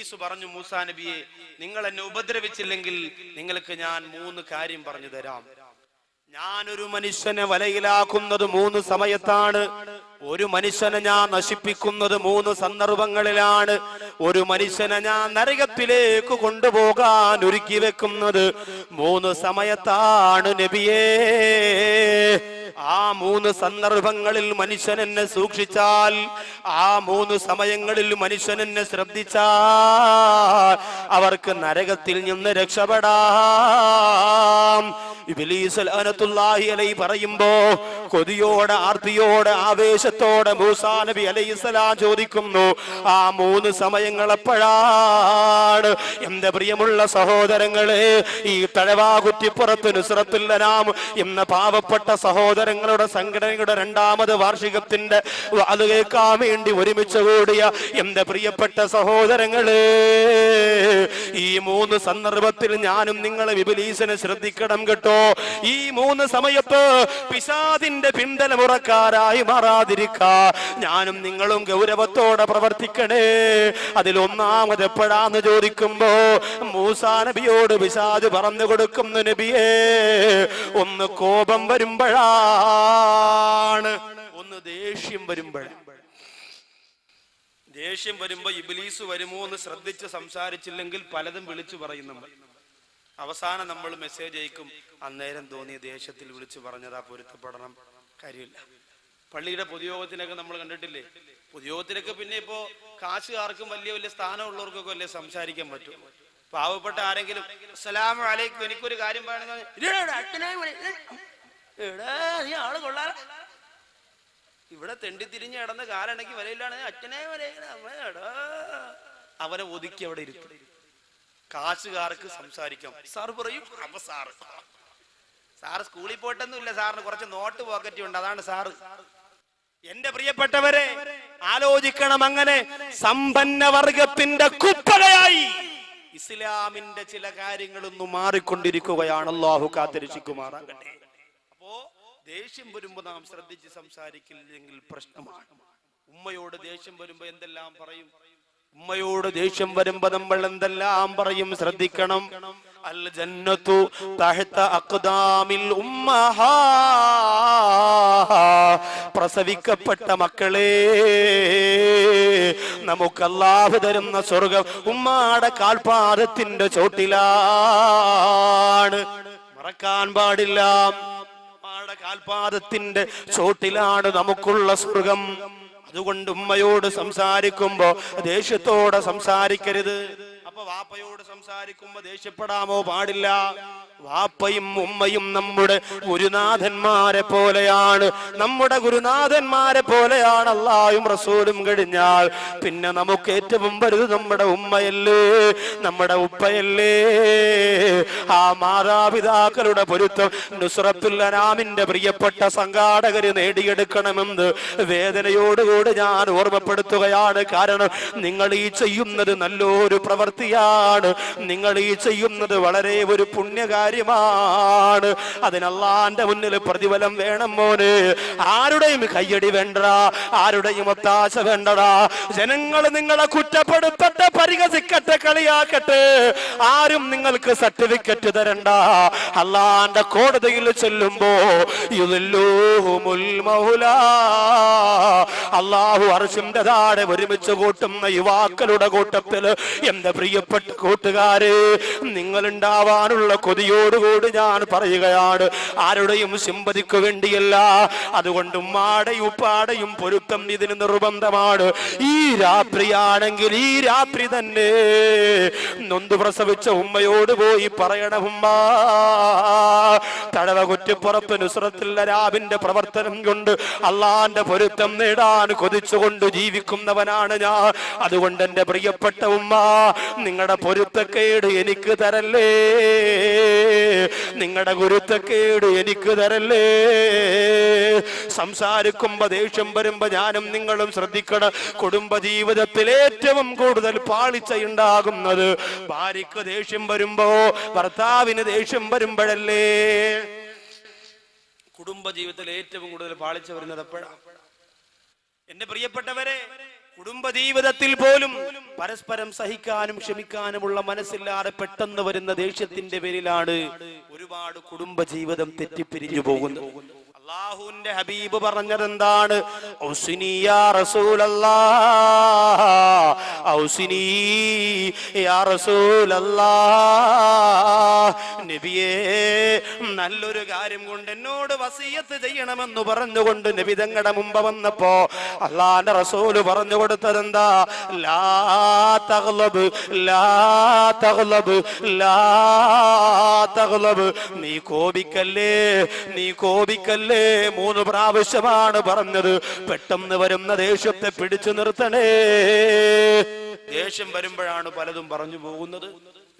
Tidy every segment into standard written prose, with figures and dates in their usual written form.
ഇബ്ലീസ് പറഞ്ഞു, മൂസാ നബിയെ, നിങ്ങൾ എന്നെ ഉപദ്രവിച്ചില്ലെങ്കിൽ നിങ്ങൾക്ക് ഞാൻ 3 കാര്യം പറഞ്ഞു തരാം. ഞാനൊരു മനുഷ്യനെ വലയിലാക്കുന്നത് 3 സമയത്താണ്. ഒരു മനുഷ്യനെ ഞാൻ നശിപ്പിക്കുന്നത് 3 സന്ദർഭങ്ങളിലാണ്. ഒരു മനുഷ്യനെ ഞാൻ നരകത്തിലേക്ക് കൊണ്ടുപോകാൻ ഒരുക്കി വെക്കുന്നത് 3 സമയത്താണ് നബിയേ. ആ 3 സന്ദർഭങ്ങളിൽ മനുഷ്യൻ എന്നെ സൂക്ഷിച്ചാൽ, ആ 3 സമയങ്ങളിൽ മനുഷ്യൻ എന്നെ ശ്രദ്ധിച്ചാൽ അവർക്ക് നരകത്തിൽ നിന്ന് രക്ഷപ്പെടാം. ഇബ്ലീസ് ലഅനത്തുല്ലാഹി അലൈഹി പറയുമ്പോ കൊതിയോടെ, ആർത്തിയോടെ, ആവേശത്തോടെ മൂസാ നബി അലൈഹിസ്സലാം ചോദിക്കുന്നു, ആ 3 സമയങ്ങൾ എപ്പോഴാണ്? എന്റെ പ്രിയമുള്ള സഹോദരങ്ങളെ, ഈ തഴവാകുറ്റിപ്പുറത്ത് നുസ്രത്തുൽ അനാം എന്ന പാവപ്പെട്ട സഹോദരങ്ങളുടെ സംഘടനയുടെ 2ാമത് വാർഷികത്തിന്റെ അത് കേൾക്കാൻ വേണ്ടി ഒരുമിച്ച് കൂടിയ എന്റെ പ്രിയപ്പെട്ട സഹോദരങ്ങളെ, ഈ 3 സന്ദർഭത്തിൽ ഞാനും നിങ്ങളെ ഇബ്ലീസിനെ ശ്രദ്ധിക്കണം കേട്ടോ. ഈ 3 സമയത്ത് പിശാചിന്റെ പിന്തലമുറക്കാരായി മാറാതിരിക്കാ ഞാനും നിങ്ങളും ഗൗരവത്തോടെ പ്രവർത്തിക്കണേ. അതിൽ 1ാമത് എപ്പോഴാന്ന് ചോദിക്കുമ്പോ മൂസാ നബിയോട് പിശാച് പറഞ്ഞു കൊടുക്കുന്നു, നബിയേ, ഒന്ന് കോപം വരുമ്പോഴാണ്, ഒന്ന് ദേഷ്യം വരുമ്പോഴാണ്. ദേഷ്യം വരുമ്പോ ഇബ്ലീസ് വരുമോ എന്ന് ശ്രദ്ധിച്ച് സംസാരിച്ചില്ലെങ്കിൽ പലതും വിളിച്ചു പറയും നമ്മൾ. അവസാനം നമ്മൾ മെസ്സേജ് അയക്കും, അന്നേരം തോന്നിയ ദേഷ്യത്തിൽ വിളിച്ചു പറഞ്ഞതാ, പൊരുത്തപ്പെടണം, കാര്യമില്ല. പള്ളിയുടെ പൊതുയോഗത്തിനൊക്കെ നമ്മൾ കണ്ടിട്ടില്ലേ? പൊതുയോഗത്തിനൊക്കെ പിന്നെ ഇപ്പോ കാശുകാർക്കും വലിയ വലിയ സ്ഥാനമുള്ളവർക്കൊക്കെ അല്ലേ സംസാരിക്കാൻ പറ്റും. പാവപ്പെട്ട ആരെങ്കിലും അസ്സലാമു അലൈക്കും, എനിക്കൊരു കാര്യം പറയണമെന്ന്, ആള് കൊള്ളാ, ഇവിടെ തെണ്ടിത്തിരിഞ്ഞ് കിടന്ന് കാലണക്കി വരയിലാണ്, അച്ഛനെ വരടാ, അവനെ ഒതുക്കി അവിടെ ഇരുത്തും. കാശുകാർക്ക് സംസാരിക്കാം. സാറ് പറയും, അപ്പൊ സാറ് സ്കൂളിൽ പോയിട്ടൊന്നുമില്ല, സാറിന് കുറച്ച് നോട്ട് പോക്കറ്റ് ഉണ്ട്, അതാണ് സാറ്. എന്റെ പ്രിയപ്പെട്ടവരെ, ആലോചിക്കണം. അങ്ങനെ സമ്പന്നവർഗത്തിന്റെ കുത്തകയായി ഇസ്ലാമിന്റെ ചില കാര്യങ്ങളൊന്നും മാറിക്കൊണ്ടിരിക്കുകയാണ്. അല്ലാഹു കാത്തിരക്ഷിക്കുമാറാകട്ടെ. അപ്പോ ദേഷ്യം വരുമ്പോ നാം ശ്രദ്ധിച്ച് സംസാരിക്കില്ലെങ്കിൽ പ്രശ്നമാണ്. ഉമ്മയോട് ദേഷ്യം വരുമ്പോ എന്തെല്ലാം പറയും? ഉമ്മയോട് ദേഷ്യം വരുമ്പോ നമ്മൾ എന്തെല്ലാം പറയും? ശ്രദ്ധിക്കണം. അൽ ജന്നത്തു തഹ്ത അഖ്ദാമിൽ ഉമ്മഹാ, പ്രസവിക്കപ്പെട്ട മക്കളെ, നമുക്ക് അല്ലാഹു തരുന്ന സ്വർഗ്ഗം ഉമ്മാടെ കാൽപാദത്തിന്റെ ചോട്ടിലാണ്. മറക്കാൻ പാടില്ല, ഉമ്മാടെ കാൽപാദത്തിന്റെ ചോട്ടിലാണ് നമുക്കുള്ള സ്വർഗ്ഗം. അതുകൊണ്ട് ഉമ്മയോട് സംസാരിക്കുമ്പോ ദേഷ്യത്തോടെ സംസാരിക്കരുത്. അപ്പൊ വാപ്പയോട് സംസാരിക്കുമ്പോ ദേഷ്യപ്പെടാമോ? പാടില്ല. വാപ്പയും ഉമ്മയും നമ്മുടെ ഗുരുനാഥന്മാരെ പോലെയാണ്. നമ്മുടെ ഗുരുനാഥന്മാരെ പോലെയാണ് അല്ലാഹുവും റസൂലും കഴിഞ്ഞാൽ പിന്നെ നമുക്ക് ഏറ്റവും വലുത് നമ്മുടെ ഉമ്മയല്ലേ, നമ്മുടെ ഉപ്പയല്ലേ. ആ മാതാപിതാക്കളുടെ പൊരുത്തം നുസ്രത്തുൽ അനാമിന്റെ പ്രിയപ്പെട്ട സംഘാടകര് നേടിയെടുക്കണമെന്ന് വേദനയോടുകൂടി ഞാൻ ഓർമ്മപ്പെടുത്തുകയാണ്. കാരണം നിങ്ങൾ ഈ ചെയ്യുന്നത് നല്ലൊരു പ്രവൃത്തിയാണ്, നിങ്ങൾ ഈ ചെയ്യുന്നത് വളരെ ഒരു പുണ്യകാര്യമാണ്. അതിന് അല്ലാഹുവിന്റെ മുന്നിൽ പ്രതിഫലം വേണം മോനെ. ആരുടെയും കയ്യടി വേണ്ടടാ, ആരുടെയും ഒത്താശ വേണ്ടടാ. ജനങ്ങൾ നിങ്ങളെ കുറ്റപ്പെടുത്തട്ടെ, പരിഹസിക്കട്ടെ, കളിയാക്കട്ടെ, ആരും നിങ്ങൾക്ക് സർട്ടിഫിക്കറ്റ് തരണ്ട. അല്ലാഹുവിന്റെ കോടതിയിൽ ചെല്ലുമ്പോ അല്ലാഹു അർശിന്റെ താഴെ ഒരുമിച്ച് കൂട്ടുന്ന യുവാക്കളുടെ കൂട്ടത്തിൽ എന്റെ പ്രിയപ്പെട്ട കൂട്ടുകാരെ, നിങ്ങൾ ഉണ്ടാവാനുള്ള കൊതിയോടുകൂടി ഞാൻ പറയുകയാണ്. ആരുടെയും സിമ്പതിക്ക് വേണ്ടിയല്ല. അതുകൊണ്ട് ഉമ്മാടെയും ഉപ്പാടെയും പൊരുത്തം ഇതിന് നിർബന്ധമാണ്. ഈ രാത്രിയാണെങ്കിൽ ഈ രാത്രി തന്നെ നൊന്തു പ്രസവിച്ച ഉമ്മയോട് പോയി പറയണം, ഉമ്മ, തടവ കുറ്റിപ്പുറത്ത് നുസ്രത്തുൽ അനാമിന്റെ പ്രവർത്തനം കൊണ്ട് അള്ളാന്റെ പൊരുത്തം നേടാൻ കൊതിച്ചുകൊണ്ട് ജീവിക്കുന്നവനാണ് ഞാൻ. അതുകൊണ്ട് എന്റെ പ്രിയപ്പെട്ട ഉമ്മ, നിങ്ങളുടെ പൊരുത്തക്കേട് എനിക്ക് തരല്ലേ, നിങ്ങളുടെ ഗുരുത്തക്കേട് എനിക്ക് തരല്ലേ. സംസാരിക്കുമ്പോ ദേഷ്യം വരുമ്പോ ഞാനും നിങ്ങളും ശ്രദ്ധിക്കണം. കുടുംബ ജീവിതത്തിൽ ഏറ്റവും കൂടുതൽ പാളിച്ചയുണ്ടാകുന്നത് ഭാര്യക്ക് ദേഷ്യം വരുമ്പോ, ഭർത്താവിന് ദേഷ്യം വരുമ്പോഴല്ലേ. കുടുംബ ജീവിതത്തിൽ ഏറ്റവും കൂടുതൽ പാളിച്ച വരുന്നത് എപ്പോഴാണ്? എന്റെ പ്രിയപ്പെട്ടവരെ, കുടുംബജീവിതത്തിൽ പോലും പരസ്പരം സഹിക്കാനും ക്ഷമിക്കാനുമുള്ള മനസ്സില്ലാതെ പെട്ടെന്ന് വരുന്ന ദേഷ്യത്തിന്റെ പേരിലാണ് ഒരുപാട് കുടുംബജീവിതം തെറ്റിപ്പിരിഞ്ഞു പോകുന്നത്. അല്ലാഹുവിന്റെ ഹബീബ് പറഞ്ഞതെന്താണ്? ഔസിനി യാ റസൂലല്ലാഹ്, ഔസിനി യാ റസൂലല്ലാഹ്. നബിയേ, നല്ലൊരു കാര്യം കൊണ്ട് എന്നോട് വസിയത്ത് ചെയ്യണമെന്ന് പറഞ്ഞുകൊണ്ട് നബി തങ്ങളുടെ മുമ്പ് വന്നപ്പോ അല്ലാഹുവിന്റെ റസൂല് പറഞ്ഞു കൊടുത്തതെന്താ? ലാ തഗ്ലബ്, ലാ തഗ്ലബ്, ലാ തഗ്ലബ്. നീ കോപിക്കല്ലേ, നീ കോപിക്കല്ലേ. 3 പ്രാവശ്യമാണ് പറഞ്ഞത്. പെട്ടെന്ന് വരുന്ന ദേഷ്യത്തെ പിടിച്ചു നിർത്തണേ. ദേഷ്യം വരുമ്പോഴാണ് പലതും പറഞ്ഞു പോകുന്നത്.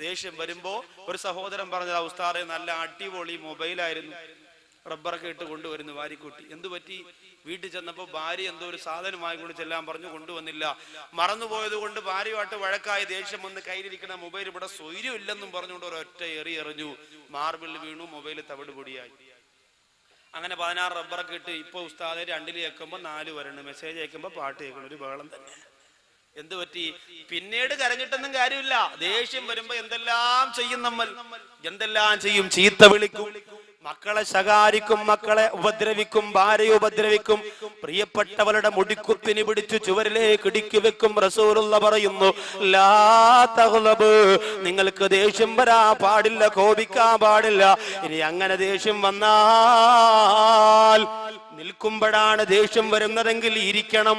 ദേഷ്യം വരുമ്പോ ഒരു സഹോദരൻ പറഞ്ഞത്, ഉസ്താദെ നല്ല അടിപൊളി മൊബൈലായിരുന്നു, റബ്ബറൊക്കെ ഇട്ട് കൊണ്ടുവരുന്നു വാരിക്കൂട്ടി. എന്തു പറ്റി? വീട്ടിൽ ചെന്നപ്പോ ഭാര്യ എന്തോ ഒരു സാധനമായി കൊണ്ട് ചെല്ലാൻ പറഞ്ഞു, കൊണ്ടുവന്നില്ല. മറന്നുപോയത് കൊണ്ട് ഭാര്യയുമായിട്ട് വഴക്കായി ദേഷ്യം വന്ന് കയ്യിലിരിക്കുന്ന മൊബൈൽ ഇവിടെ സ്വൈര്യം ഇല്ലെന്നും പറഞ്ഞുകൊണ്ട് ഒരൊറ്റ എറിഞ്ഞു. മാർബിളിൽ വീണു, മൊബൈൽ തവിട് പൊടിയായി. അങ്ങനെ 16 റബ്ബറൊക്കെ ഇട്ട് ഇപ്പൊ ഉസ്താദെ 2 കേൾക്കുമ്പോ 4 വരണം, മെസ്സേജ് അയക്കുമ്പോ പാട്ട് കേൾക്കണം. ഒരു ബഹളം തന്നെ. എന്ത് പറ്റി? പിന്നീട് കരഞ്ഞിട്ടൊന്നും കാര്യമില്ല. ദേഷ്യം വരുമ്പോ എന്തെല്ലാം ചെയ്യും നമ്മൾ, എന്തെല്ലാം ചെയ്യും? ചീത്ത വിളിക്കും, മക്കളെ ശകാരിക്കും, മക്കളെ ഉപദ്രവിക്കും, ഭാര്യയെ ഉപദ്രവിക്കും, പ്രിയപ്പെട്ടവരുടെ മുടിക്കുത്തിന് പിടിച്ചു ചുവരിലേക്ക് ഇടുക്കി വെക്കും. റസൂലുള്ള പറയുന്നു, ലാ തഗ്ലബ്, നിങ്ങൾക്ക് ദേഷ്യം വരാൻ പാടില്ല, കോപിക്കാൻ പാടില്ല. ഇനി അങ്ങനെ ദേഷ്യം വന്നാൽ നിൽക്കുമ്പോഴാണ് ദേഷ്യം വരുന്നതെങ്കിൽ ഇരിക്കണം,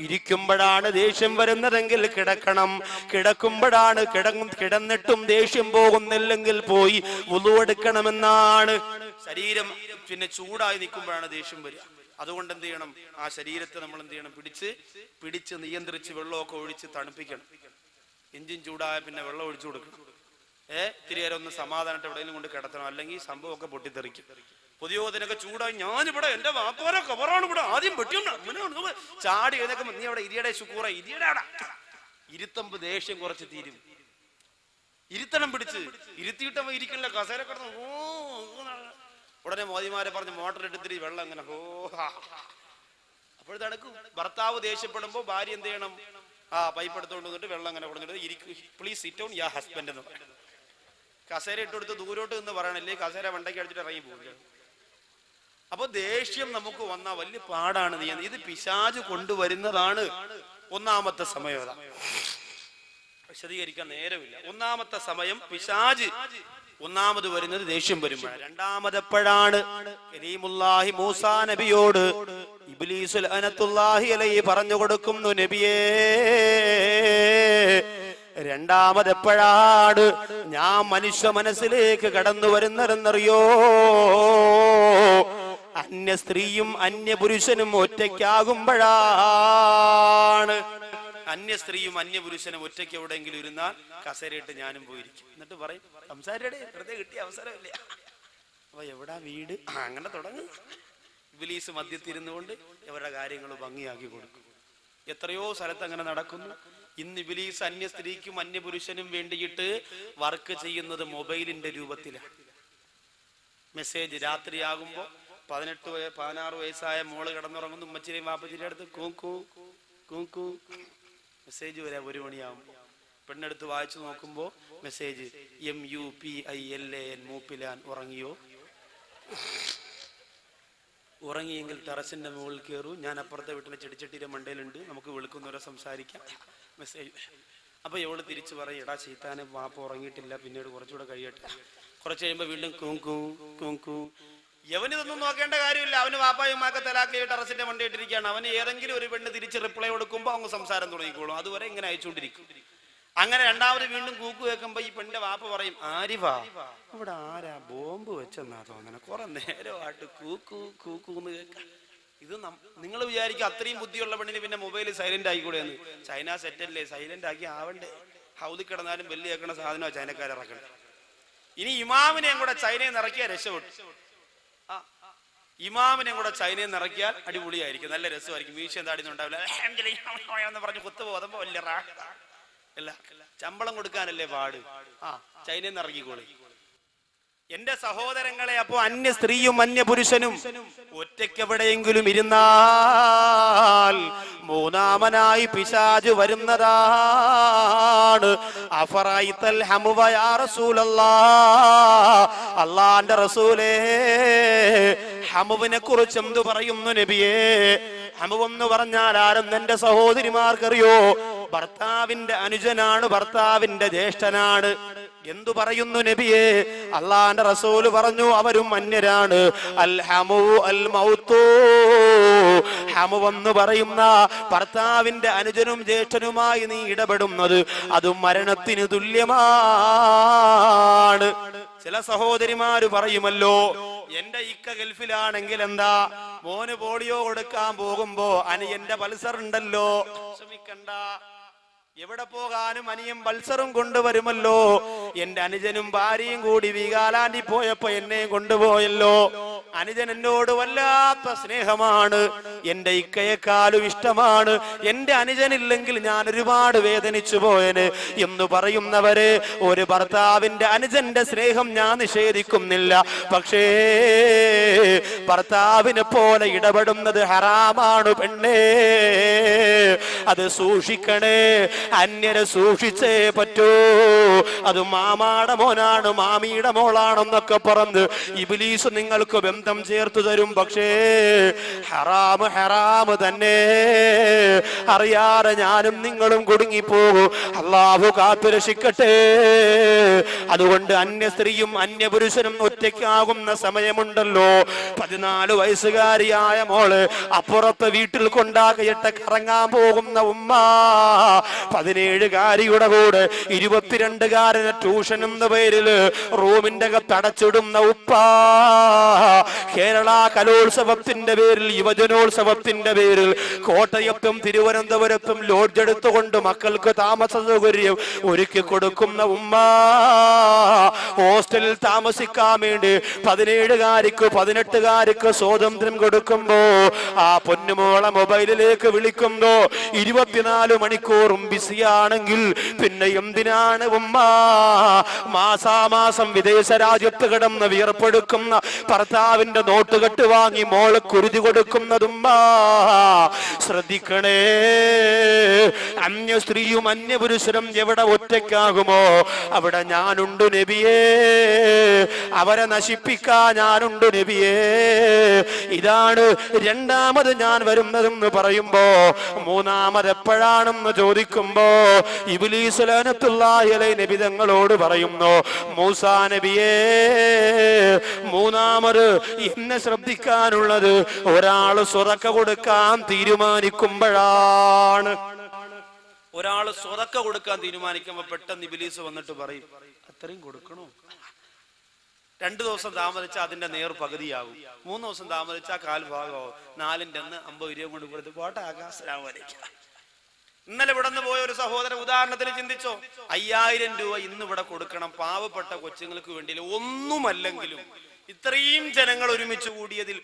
ഇരിക്കുമ്പോഴാണ് ദേഷ്യം വരുന്നതെങ്കിൽ കിടക്കണം, കിടക്കുമ്പോഴാണ് കിടന്നിട്ടും ദേഷ്യം പോകുന്നില്ലെങ്കിൽ പോയി വുളു എടുക്കണമെന്നാണ്. ശരീരം പിന്നെ ചൂടായി നിൽക്കുമ്പോഴാണ് ദേഷ്യം വരിക. അതുകൊണ്ട് എന്ത് ചെയ്യണം? ആ ശരീരത്തെ നമ്മൾ എന്ത് ചെയ്യണം? പിടിച്ച് നിയന്ത്രിച്ച് വെള്ളമൊക്കെ ഒഴിച്ച് തണുപ്പിക്കണം. എഞ്ചിൻ ചൂടായ പിന്നെ വെള്ളം ഒഴിച്ചു കൊടുക്കണം. ഇത്തിരി നേരം ഒന്ന് സമാധാനമായിട്ട് എവിടെയെങ്കിലും കൊണ്ട് കിടത്തണം, അല്ലെങ്കിൽ സംഭവമൊക്കെ പൊട്ടിത്തെറിക്കും. പുതിയോതിനൊക്കെ ചൂടായി, ഞാനിവിടെ എന്റെ വാപ്പോരെ കവറാണ് ഇവിടെ ആദ്യം വെട്ടിയുണ്ട് ചാടി എഴുന്നേക്ക്, നീ അവിടെ ഇരിയുടെ ശുക്കൂറ ഇരിയുടെ അവിടെ ഇരുത്തമ്പ് ദേഷ്യം കുറച്ച് തീരും. ഇരുത്തണം, പിടിച്ച് ഇരുത്തിയിട്ടവ ഇരിക്കണില്ല, കസേര കിടന്ന് ഓ. ഉടനെ മോദിമാരെ പറഞ്ഞ് മോട്ടർ എടുത്തിട്ട് വെള്ളം അങ്ങനെ ഹോ. അപ്പോഴത്തടക്കും ഭർത്താവ് ദേഷ്യപ്പെടുമ്പോ ഭാര്യ എന്ത് ചെയ്യണം? പൈപ്പ് എടുത്തോണ്ട് വന്നിട്ട് വെള്ളം അങ്ങനെ കൊടുത്തിട്ട് ഇരിക്കും. Please sit down yeah husband എന്ന് പറയണം. കസേര ഇട്ടുകൊടുത്ത് ദൂരോട്ട് നിന്ന് പറയണല്ലേ, കസേര വണ്ടയ്ക്ക് അടിച്ചിട്ട് ഇറങ്ങി പോവുക. അപ്പൊ ദേഷ്യം നമുക്ക് വന്നാൽ വലിയ പാടാണ്. ഇത് പിശാച് കൊണ്ടുവരുന്നതാണ്. ഒന്നാമത്തെ സമയം വിശദീകരിക്കാൻ നേരമില്ല. ഒന്നാമത്തെ സമയം പിശാച് ഒന്നാമത് വരുന്നത് ദേഷ്യം വരുമ്പോഴാണ്. രണ്ടാമതെപ്പോഴാണ്? കരീമുല്ലാഹി മൂസാ നബിയോട് ഇബ്ലീസ് ലഅനത്തുല്ലാഹി അലൈഹി പറഞ്ഞു കൊടുക്കുന്നു, നബിയേ രണ്ടാമതെപ്പോഴാണ് ഞാൻ മനുഷ്യ മനസ്സിലേക്ക് കടന്നു വരുന്നതെന്നറിയോ? അന്യ സ്ത്രീയും അന്യ പുരുഷനും ഒറ്റയ്ക്കാകുമ്പോഴാണ്. അന്യ സ്ത്രീയും അന്യ പുരുഷനും ഒറ്റയ്ക്ക് എവിടെയെങ്കിലും ഇരുന്നാൽ കസേരയിട്ട് ഞാനും പോയിരിക്കും. എന്നിട്ട് പറയും, സംസാരിയുടെ വെറുതെ കിട്ടിയ അവസരമില്ല. അപ്പൊ എവിടാ വീട്? അങ്ങനെ തുടങ്ങും. ഇബ്ലീസ് മധ്യത്തിരുന്നു കൊണ്ട് ഇവരുടെ കാര്യങ്ങൾ ഭംഗിയാക്കി കൊടുക്കും. എത്രയോ സ്ഥലത്ത് അങ്ങനെ നടക്കുന്നു. ഇന്ന് ഇബ്ലീസ് അന്യ സ്ത്രീക്കും അന്യ പുരുഷനും വേണ്ടിയിട്ട് വർക്ക് ചെയ്യുന്നത് മൊബൈലിന്റെ രൂപത്തിലാണ്. മെസ്സേജ് രാത്രിയാകുമ്പോ 16 വയസ്സായ മോള് കിടന്നുറങ്ങുന്നു, ഉമ്മച്ചിരെയും വാപ്പച്ചിരിയുടെ അടുത്ത് കൂക്കൂ കൂക്കൂ മെസ്സേജ് വരാ. 1 മണിയാകുമ്പോ പെണ്ണെടുത്ത് വായിച്ചു നോക്കുമ്പോ മെസ്സേജ് MUPILAN മൂപ്പിലാൻ ഉറങ്ങിയോ? ഉറങ്ങിയെങ്കിൽ ടെറസിന്റെ മുകളിൽ കയറൂ, ഞാൻ അപ്പുറത്തെ വീട്ടിലെ ചെടിച്ചട്ടിയുടെ മണ്ടയിലുണ്ട്, നമുക്ക് വെളുക്കുന്നവരെ സംസാരിക്കാം. മെസ്സേജ്. അപ്പൊ എവള് തിരിച്ചു പറയും, എടാ ചീത്താനെ വാപ്പ ഉറങ്ങിയിട്ടില്ല, പിന്നീട് കുറച്ചുകൂടെ കഴിയട്ടെ. കുറച്ച് കഴിയുമ്പോ വീണ്ടും കൂക്കൂ കൂക്കൂ. യവനിതൊന്നും നോക്കേണ്ട കാര്യമില്ല. അവന് വാപ്പായുമാക്കെ തലാക്കി ടെറസിന്റെ മണ്ടയിട്ടിരിക്കുകയാണ്. അവന് ഏതെങ്കിലും ഒരു പെണ്ണ് തിരിച്ച് റിപ്ലൈ കൊടുക്കുമ്പോ അങ്ങ് സംസാരം തുടങ്ങിക്കോളും. അതുവരെ ഇങ്ങനെ അയച്ചുകൊണ്ടിരിക്കും. അങ്ങനെ രണ്ടാമത് വീണ്ടും കൂക്കു കേൾക്കുമ്പോ ഈ പെണ്ണിന്റെ വാപ്പ പറയും, ആരിവാ ഇവിടെ ആരാ ബോംബ് വെച്ചെന്നാ തോന്നണ, കുറെ നേരമായിട്ട് കൂക്കൂ കൂക്കൂന്ന് കേൾക്കാം. ഇത് നിങ്ങൾ വിചാരിക്കും അത്രയും ബുദ്ധിയുള്ള പെണ്ണിന് പിന്നെ മൊബൈൽ സൈലന്റ് ആയിക്കൂടെ എന്ന്. ചൈന സെറ്റല്ലേ, സൈലന്റ് ആക്കി ആവണ്ടേ? ഹൗദി കിടന്നാലും ബെല്ല് കേൾക്കണ സാധനമാണ് ചൈനക്കാരിറക്കണേ. ഇനി ഇമാമിനെയും കൂടെ ചൈനയിൽ നിന്ന് ഇറക്കിയാൽ രക്ഷപ്പെട്ടു. ഇമാമിനെയും കൂടെ ചൈനയിൽ നിന്ന് ഇറക്കിയാൽ അടിപൊളിയായിരിക്കും, നല്ല രസമായിരിക്കും. മീശ എന്താടിയൊന്നും ഉണ്ടാവില്ല എന്ന് പറഞ്ഞ് കുത്തു പോകുമ്പോ വലിയ അല്ല, ശമ്പളം കൊടുക്കാനല്ലേ പാട്. ചൈനയിൽ നിന്ന് ഇറങ്ങിക്കോളി. എന്റെ സഹോദരങ്ങളെ, അപ്പോ അന്യ സ്ത്രീയും അന്യ പുരുഷനും ഒറ്റയ്ക്ക് എവിടെയെങ്കിലും ഇരുന്നാൽ മൂന്നാമനായി പിശാച് വരുന്നതാണ്. അഫറൈതൽ ഹമുവ യാ റസൂലല്ലാഹ്, അല്ലാഹുവിന്റെ റസൂലേ, ഹമുവിനെ കുറിച്ച് എന്തു പറയുന്നു നബിയേ? ഹമുവ് എന്ന് പറഞ്ഞാൽ ആരെന്ന് എന്റെ സഹോദരിമാർക്കറിയോ? ഭർത്താവിന്റെ അനുജനാണ്, ഭർത്താവിന്റെ ജ്യേഷ്ഠനാണ്. എന്തു പറയുന്നു നബിയേ? അള്ളാന്റെ റസൂല് പറഞ്ഞു അവരും അന്യരാണ്. അൽ ഹമു അൽ മൗതു, ഹമു എന്ന് പറയുന്ന ഭർത്താവിന്റെ അനുജനും ജ്യേഷ്ഠനുമായി നീ ഇടപെടുന്നത് അതും മരണത്തിന് തുല്യമാണ്. ചില സഹോദരിമാര് പറയുമല്ലോ, എന്റെ ഇക്ക ഗൾഫിലാണെങ്കിൽ എന്താ, മോന് പോളിയോ കൊടുക്കാൻ പോകുമ്പോ അനിയന്റെ പൾസർ ഉണ്ടല്ലോ, ശ്രമിക്കണ്ട, എവിടെ പോകാനും അനിയൻ പൾസറും കൊണ്ടുവരുമല്ലോ. എന്റെ അനുജനും ഭാര്യയും കൂടി വീഗാലാൻഡിൽ പോയപ്പോ എന്നെയും കൊണ്ടുപോയല്ലോ. അനുജൻ എന്നോട് വല്ലാത്ത സ്നേഹമാണ്, എന്റെ ഇക്കയെക്കാളും ഇഷ്ടമാണ്. എന്റെ അനുജനില്ലെങ്കിൽ ഞാൻ ഒരുപാട് വേദനിച്ചു പോയന് എന്ന് പറയുന്നവര്, ഒരു ഭർത്താവിന്റെ അനുജന്റെ സ്നേഹം ഞാൻ നിഷേധിക്കുന്നില്ല. പക്ഷേ ഭർത്താവിനെ പോലെ ഇടപെടുന്നത് ഹറാമാണ് പെണ്ണേ, അത് സൂക്ഷിക്കണേ. അന്യരെ സൂക്ഷിച്ചേ പറ്റൂ. അത് മാമാടെ മോനാണ്, മാമിയുടെ മോളാണെന്നൊക്കെ പറഞ്ഞ് ഇബ്ലീസ് നിങ്ങൾക്ക് ബന്ധം ചേർത്തു തരും. പക്ഷേ ഹറാമ് ഹറാമ് തന്നെ, അറിയാതെ ഞാനും നിങ്ങളും കുടുങ്ങിപ്പോകും. അല്ലാഹു കാത്തു രക്ഷിക്കട്ടെ. അതുകൊണ്ട് അന്യ സ്ത്രീയും അന്യ പുരുഷനും ഒറ്റയ്ക്കാകുന്ന സമയമുണ്ടല്ലോ. 14 വയസ്സുകാരിയായ മോള് അപ്പുറത്തെ വീട്ടിൽ കൊണ്ടാക്കിയിട്ട് കറങ്ങാൻ പോകുന്ന ഉമ്മ, 17കാരിയുടെ കൂടെ 22കാരനെ ട്യൂഷൻ എന്ന പേരിൽ റൂമിന്റെ അകത്ത് അടച്ചിടുന്ന ഉപ്പ, കേരള കലോത്സവത്തിന്റെ പേരിൽ, യുവജനോത്സവത്തിന്റെ പേരിൽ കോട്ടയത്തും തിരുവനന്തപുരത്തും ലോഡ്ജ് എടുത്തുകൊണ്ട് മക്കൾക്ക് താമസ സൗകര്യം ഒരുക്കി കൊടുക്കുന്ന ഉമ്മ, ഹോസ്റ്റലിൽ താമസിക്കാൻ വേണ്ടി 17കാരിക്ക് 18കാരിക്ക് സ്വാതന്ത്ര്യം കൊടുക്കുമ്പോ ആ പൊന്നുമോളെ മൊബൈലിലേക്ക് വിളിക്കുമ്പോ 24 മണിക്കൂറും ബിസിയാണെങ്കിൽ പിന്നെ എന്തിനാണ് ഉമ്മ മാസാമാസം വിദേശ രാജ്യത്ത് കിടന്ന് വിയർപ്പെടുക്കുന്ന ഭർത്താവിന്റെ നോട്ടുകെട്ട് വാങ്ങി മോളെ കുരുതി കൊടുക്കുന്നതുമ്മ? ശ്രദ്ധിക്കണേ. അന്യ സ്ത്രീയും അന്യ പുരുഷനും എവിടെ ഒറ്റയ്ക്കാകുമോ അവിടെ ഞാനുണ്ട് നബിയേ, അവരെ നശിപ്പിക്കാൻ ഞാനുണ്ട് നബിയേ. ഇതാണ് രണ്ടാമത് ഞാൻ വരുന്നതെന്ന് പറയുമ്പോ, മൂന്നാമത് എപ്പോഴാണെന്ന് ചോദിക്കുമ്പോ ഇബ്ലീസ് ലഅനത്തുല്ലാഹി അലൈഹി നബി തങ്ങളോട് പറയുന്നു, മൂസാ നബിയേ, മൂന്നാമത് എന്നെ ശ്രദ്ധിക്കാനുള്ളത് ഒരാള് സ്വതക്ക കൊടുക്കാൻ തീരുമാനിക്കുമ്പോഴാണ്. ഒരാള് സ്വതക്ക കൊടുക്കാൻ തീരുമാനിക്കുമ്പോ പെട്ടെന്ന് ഇബ്ലീസ് വന്നിട്ട് പറയും, അത്രയും കൊടുക്കണോ? 2 ദിവസം താമസിച്ചാൽ അതിന്റെ നേർ പകുതിയാവും, 3 ദിവസം താമസിച്ചാൽ 1/4 ഭാഗമാവും, 4ന്റെ അന്ന് 50 രൂപ കൊണ്ട് കൊടുത്ത് പോട്ടെ ആകാശരാമലിക്ക. ഇന്നലെ ഇവിടെ നിന്ന് പോയ ഒരു സഹോദരൻ ഉദാഹരണത്തിന് ചിന്തിച്ചോ, 5000 രൂപ ഇന്ന് ഇവിടെ കൊടുക്കണം പാവപ്പെട്ട കൊച്ചുങ്ങൾക്ക് വേണ്ടി. ഒന്നുമല്ലെങ്കിലും ഇത്രയും ജനങ്ങൾ ഒരുമിച്ച് കൂടിയതിൽ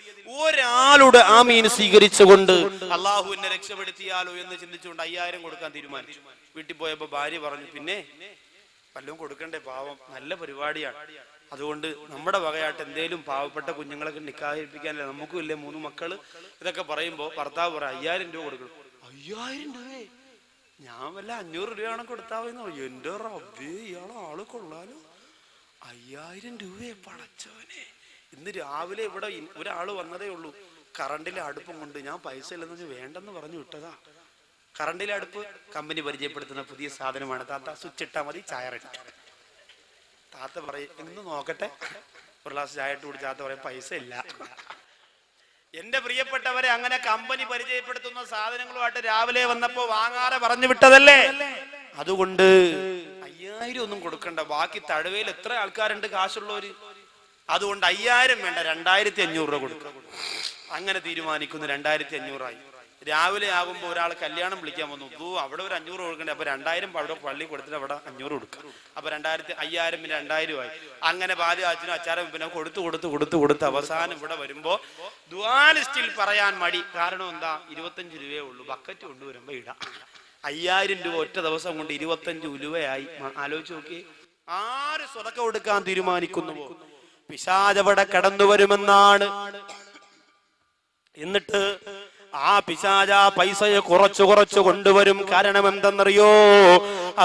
ഒരാളുടെ ആമീൻ സ്വീകരിച്ചുകൊണ്ട് അള്ളാഹുവിനെ രക്ഷപ്പെടുത്തിയാലോ എന്ന് ചിന്തിച്ചുകൊണ്ട് 5000 കൊടുക്കാൻ തീരുമാനിച്ചു. വീട്ടിൽ പോയപ്പോ ഭാര്യ പറഞ്ഞു, പിന്നെ വല്ലതും കൊടുക്കണ്ടേ, പാവം, നല്ല പരിപാടിയാണ്, അതുകൊണ്ട് നമ്മുടെ വകയായിട്ട് എന്തേലും പാവപ്പെട്ട കുഞ്ഞുങ്ങളൊക്കെ നിക്കാഹിപ്പിക്കാനല്ലേ, നമുക്കും ഇല്ലേ 3 മക്കള്. ഇതൊക്കെ പറയുമ്പോ ഭർത്താവ് പറയാം, 5000 രൂപ കൊടുക്കണം. 5000 രൂപയെ ഞാൻ വല്ല 500 രൂപയാണ് കൊടുത്താവുന്നോ? എന്റെ റബ്ബേ, ഇയാളെ ആള് കൊള്ളാലോ, 5000 രൂപയെ പടച്ചവനെ. ഇന്ന് രാവിലെ ഇവിടെ ഒരാള് വന്നതേ ഉള്ളൂ, കറണ്ടിലെ അടുപ്പും കൊണ്ട്. ഞാൻ പൈസ ഇല്ലെന്ന് വേണ്ടെന്ന് പറഞ്ഞു വിട്ടതാ. കറണ്ടിലെ അടുപ്പ് കമ്പനി പരിചയപ്പെടുത്തുന്ന പുതിയ സാധനമാണ് താത്ത, സ്വിച്ച് ഇട്ടാ മതി, ചായ റെഡി. താത്ത പറയും, ഇന്ന് നോക്കട്ടെ, ഒരു ഗ്ലാസ് ചായ ഇട്ട് കുടിച്ച് താത്ത പറയും, പൈസ ഇല്ല. എന്റെ പ്രിയപ്പെട്ടവരെ, അങ്ങനെ കമ്പനി പരിചയപ്പെടുത്തുന്ന സാധനങ്ങളുമായിട്ട് രാവിലെ വന്നപ്പോ വാങ്ങാതെ പറഞ്ഞു വിട്ടതല്ലേ. അതുകൊണ്ട് 5000 ഒന്നും കൊടുക്കണ്ട, ബാക്കി തഴവയിൽ എത്ര ആൾക്കാരുണ്ട് കാശുള്ളവര്. അതുകൊണ്ട് 5000 വേണ്ട, 2500 രൂപ കൊടുക്കണം. അങ്ങനെ തീരുമാനിക്കുന്നു. 2500 ആയി. രാവിലെ ആകുമ്പോ ഒരാൾ കല്യാണം വിളിക്കാൻ വന്നു, അവിടെ ഒരു 500 കൊടുക്കണ്ടേ, അപ്പൊ 2000 അവിടെ പള്ളി കൊടുത്തിട്ട് അവിടെ 500 കൊടുക്കാം. അപ്പൊ 5000 പിന്നെ 2000 ആയി. അങ്ങനെ പാതി അച്ഛനും അച്ചാരം പിന്നെ കൊടുത്ത് അവസാനം ഇവിടെ വരുമ്പോ ദുആ ലിസ്റ്റിൽ പറയാൻ മടി. കാരണം എന്താ, 25 രൂപയേ ഉള്ളൂ, ബക്കറ്റ് കൊണ്ടുവരുമ്പോ ഇടാം. 5000 രൂപ ഒറ്റ ദിവസം കൊണ്ട് 25 ഉലുവയായി. ആലോചിച്ച് നോക്കി, ആര് സ്വതക്ക കൊടുക്കാൻ തീരുമാനിക്കുന്നുവോ പിശാച് അവിടെ കടന്നു വരുമെന്നാണ്. എന്നിട്ട് ആ പിശാച പൈസയെ കുറച്ചു കുറച്ചു കൊണ്ടുവരും. കാരണം എന്തെന്നറിയോ?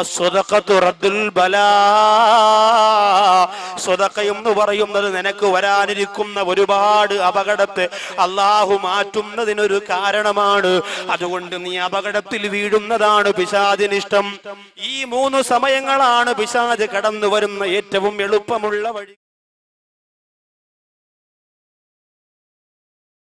അസ്സദഖത്തു റദ്ദുൽ ബലാ. സ്വതക്ക എന്ന് പറയുന്നത് നിനക്ക് വരാനിരിക്കുന്ന ഒരുപാട് അപകടത്തെ അള്ളാഹു മാറ്റുന്നതിനൊരു കാരണമാണ്. അതുകൊണ്ട് നീ അപകടത്തിൽ വീഴുന്നതാണ് പിശാചിനിഷ്ടം. ഈ 3 സമയങ്ങളാണ് പിശാച് കടന്നു വരുന്ന ഏറ്റവും എളുപ്പമുള്ള വഴി.